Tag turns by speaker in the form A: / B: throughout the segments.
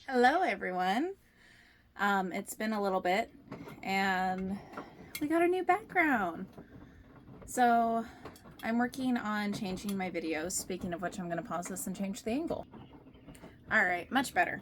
A: Hello everyone. It's been a little bit and we got a new background. So I'm working on changing my videos, speaking of which I'm going to pause this and change the angle. Alright, much better.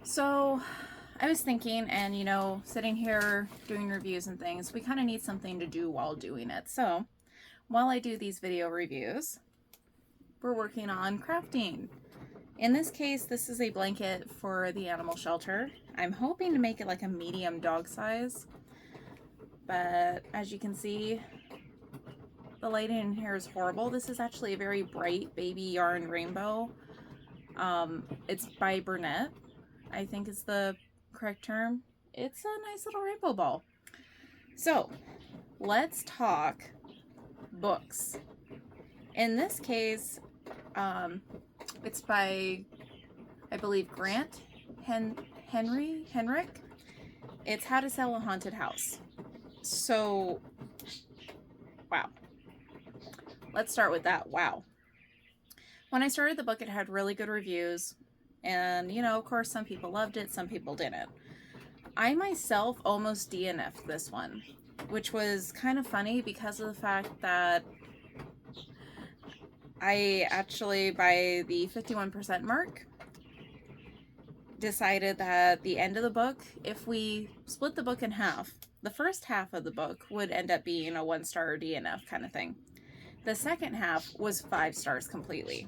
A: So I was thinking, and sitting here doing reviews and things, we kind of need something to do while doing it. So while I do these video reviews, we're working on crafting. In this case, this is a blanket for the animal shelter. I'm hoping to make it like a medium dog size, but as you can see, the lighting in here is horrible. This is actually a very bright baby yarn rainbow. It's by Burnett, I think is the correct term. It's a nice little rainbow ball. So let's talk books. In this case, it's by, I believe, Grant Henrik. It's How to Sell a Haunted House. So, wow. Let's start with that. Wow. When I started the book, it had really good reviews. And, of course, some people loved it, some people didn't. I myself almost DNF'd this one, which was kind of funny because of the fact that I actually, by the 51% mark, decided that the end of the book, if we split the book in half, the first half of the book would end up being a 1-star DNF kind of thing. The second half was 5 stars completely.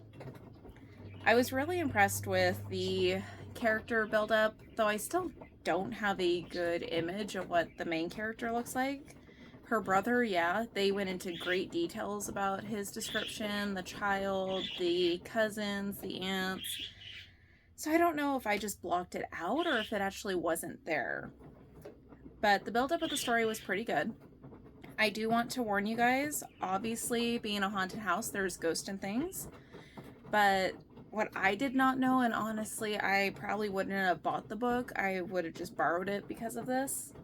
A: I was really impressed with the character build-up, though I still don't have a good image of what the main character looks like. Her brother, yeah, they went into great details about his description, the child, the cousins, the aunts. So I don't know if I just blocked it out or if it actually wasn't there. But the buildup of the story was pretty good. I do want to warn you guys, obviously being a haunted house, there's ghosts and things. But what I did not know, and honestly I probably wouldn't have bought the book, I would have just borrowed it because of this.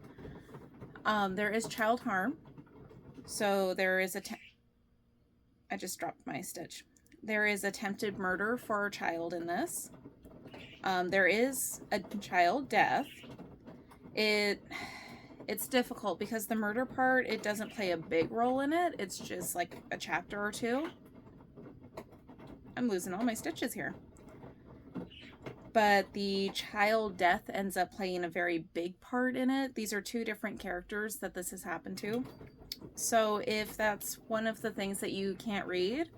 A: There is child harm. So there is I just dropped my stitch. There is attempted murder for a child in this. There is a child death. It's difficult because the murder part, it doesn't play a big role in it. It's just like a chapter or two. I'm losing all my stitches here. But the child death ends up playing a very big part in it. These are 2 different characters that this has happened to. So if that's one of the things that you can't read,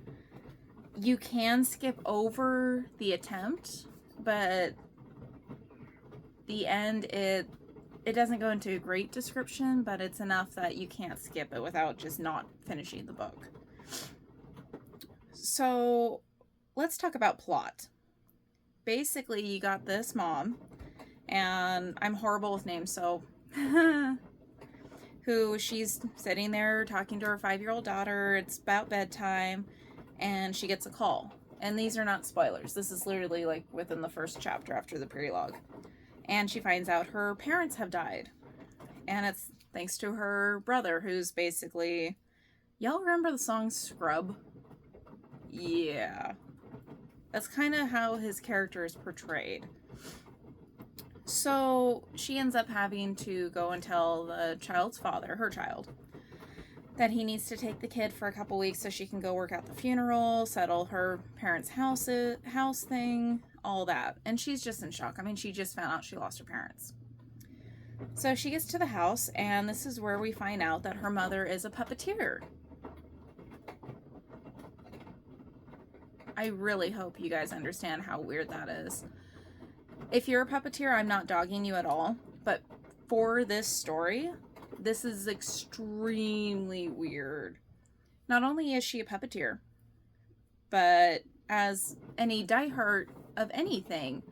A: you can skip over the attempt, but the end, it doesn't go into a great description, but it's enough that you can't skip it without just not finishing the book. So let's talk about plot. Basically, you got this mom, and I'm horrible with names, so who she's sitting there talking to her 5-year-old daughter. It's about bedtime, and she gets a call. And these are not spoilers. This is literally like within the first chapter after the prologue. And she finds out her parents have died. And it's thanks to her brother, who's basically... Y'all remember the song Scrub? Yeah. That's kind of how his character is portrayed. So she ends up having to go and tell the child's father, her child, that he needs to take the kid for a couple weeks so she can go work out the funeral, settle her parents' house thing, all that. And she's just in shock. I mean, she just found out she lost her parents. So she gets to the house, and this is where we find out that her mother is a puppeteer. I really hope you guys understand how weird that is. If you're a puppeteer, I'm not dogging you at all, but for this story, this is extremely weird. Not only is she a puppeteer, but as any diehard of anything,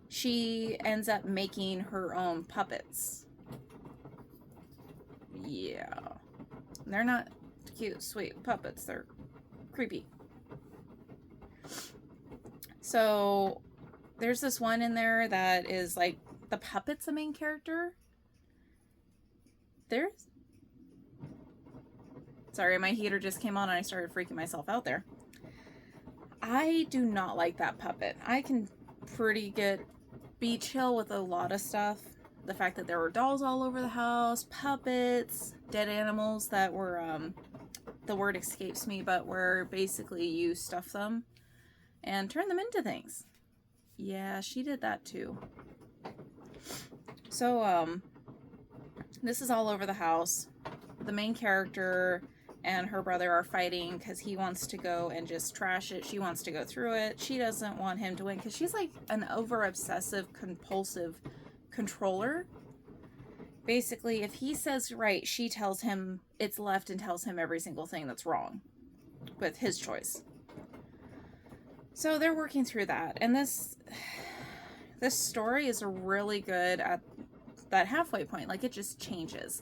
A: she ends up making her own puppets. Yeah. They're not cute, sweet puppets. They're creepy. So there's this one in there that is like the puppet's the main character. Sorry, my heater just came on and I started freaking myself out there. I do not like that puppet. I can be chill with a lot of stuff. The fact that there were dolls all over the house, puppets, dead animals that were, the word escapes me, but where basically you stuff them and turn them into things. Yeah, she did that too. So, this is all over the house. The main character and her brother are fighting because he wants to go and just trash it. She wants to go through it. She doesn't want him to win because she's like an over-obsessive, compulsive controller. Basically, if he says right, she tells him it's left and tells him every single thing that's wrong with his choice. So they're working through that. And this story is really good at that halfway point. Like, it just changes.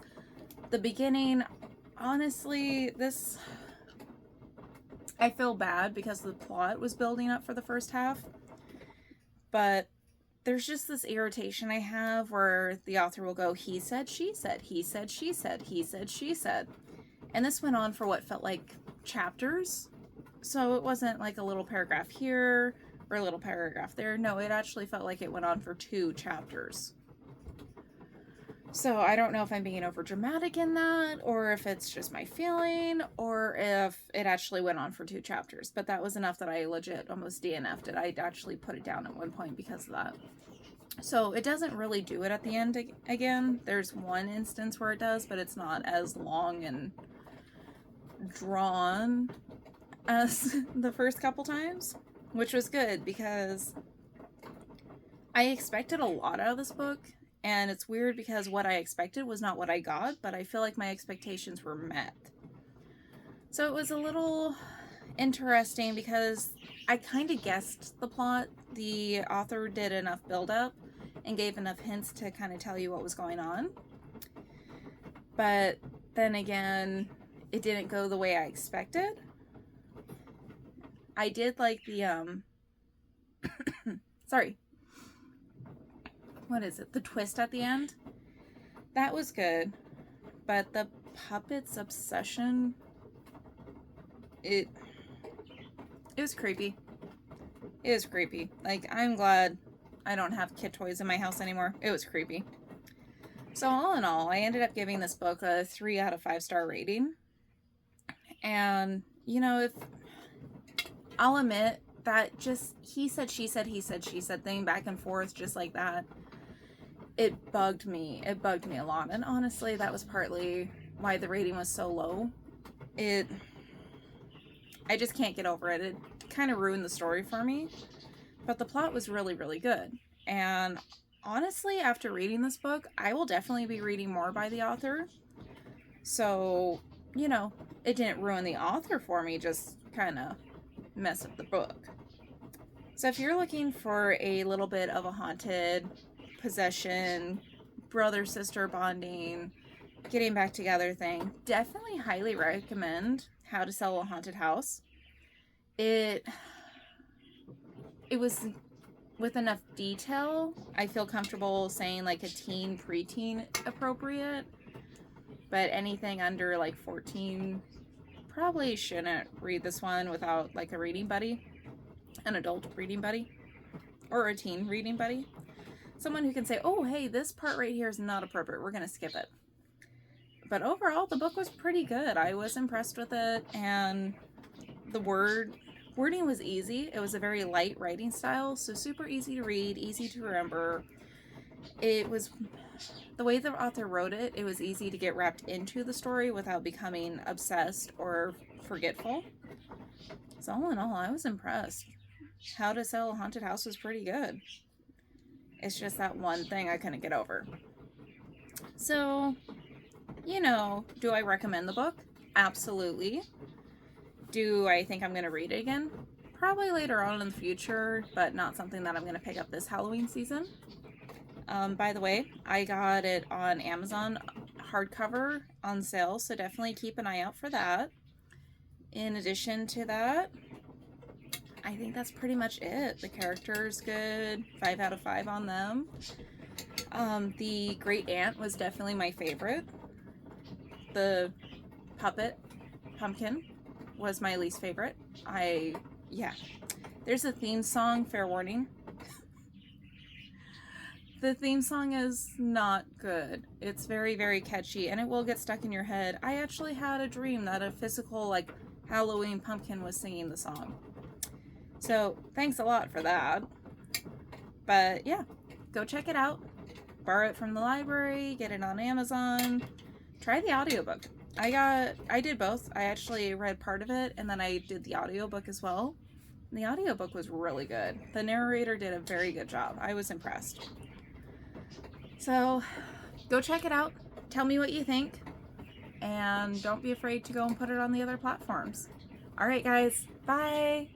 A: The beginning, honestly, I feel bad because the plot was building up for the first half, but there's just this irritation I have where the author will go, he said, she said, he said, she said, he said, she said. And this went on for what felt like chapters. So it wasn't like a little paragraph here or a little paragraph there. No, it actually felt like it went on for 2 chapters. So I don't know if I'm being over dramatic in that, or if it's just my feeling, or if it actually went on for 2 chapters. But that was enough that I legit almost DNF'd it. I actually put it down at one point because of that. So it doesn't really do it at the end again. There's one instance where it does, but it's not as long and drawn as the first couple times, which was good because I expected a lot out of this book. And it's weird because what I expected was not what I got, but I feel like my expectations were met. So it was a little interesting because I kind of guessed the plot. The author did enough build-up and gave enough hints to kind of tell you what was going on. But then again, it didn't go the way I expected. I did like the, sorry. What is it? The twist at the end? That was good. But the puppet's obsession, it was creepy. It was creepy. Like, I'm glad I don't have kid toys in my house anymore. It was creepy. So all in all, I ended up giving this book a 3 out of 5 star rating. And, you know, if I'll admit that just he said, she said, he said, she said thing back and forth just like that, it bugged me. It bugged me a lot. And honestly, that was partly why the rating was so low. I just can't get over it. It kind of ruined the story for me. But the plot was really, really good. And honestly, after reading this book, I will definitely be reading more by the author. So, you know, it didn't ruin the author for me, just kind of mess up the book. So if you're looking for a little bit of a haunted possession, brother-sister bonding, getting back together thing, definitely highly recommend How to Sell a Haunted House. It was with enough detail. I feel comfortable saying like a teen, preteen appropriate, but anything under like 14 probably shouldn't read this one without like a reading buddy, an adult reading buddy, or a teen reading buddy. Someone who can say, oh, hey, this part right here is not appropriate. We're going to skip it. But overall, the book was pretty good. I was impressed with it, and the wording was easy. It was a very light writing style, so super easy to read, easy to remember. It was, the way the author wrote it, it was easy to get wrapped into the story without becoming obsessed or forgetful. So all in all, I was impressed. How to Sell a Haunted House was pretty good. It's just that one thing I couldn't get over. So, you know, do I recommend the book? Absolutely. Do I think I'm going to read it again? Probably later on in the future, but not something that I'm going to pick up this Halloween season. By the way, I got it on Amazon hardcover on sale, so definitely keep an eye out for that. In addition to that, I think that's pretty much it. The character's good. 5 out of 5 on them. The Great Aunt was definitely my favorite. The puppet, Pumpkin, was my least favorite. Yeah. There's a theme song, fair warning. The theme song is not good. It's very, very catchy, and it will get stuck in your head. I actually had a dream that a physical, like, Halloween pumpkin was singing the song. So, thanks a lot for that. But, yeah, go check it out. Borrow it from the library, get it on Amazon. Try the audiobook. I did both. I actually read part of it, and then I did the audiobook as well. And the audiobook was really good. The narrator did a very good job. I was impressed. So, go check it out. Tell me what you think. And don't be afraid to go and put it on the other platforms. All right, guys. Bye.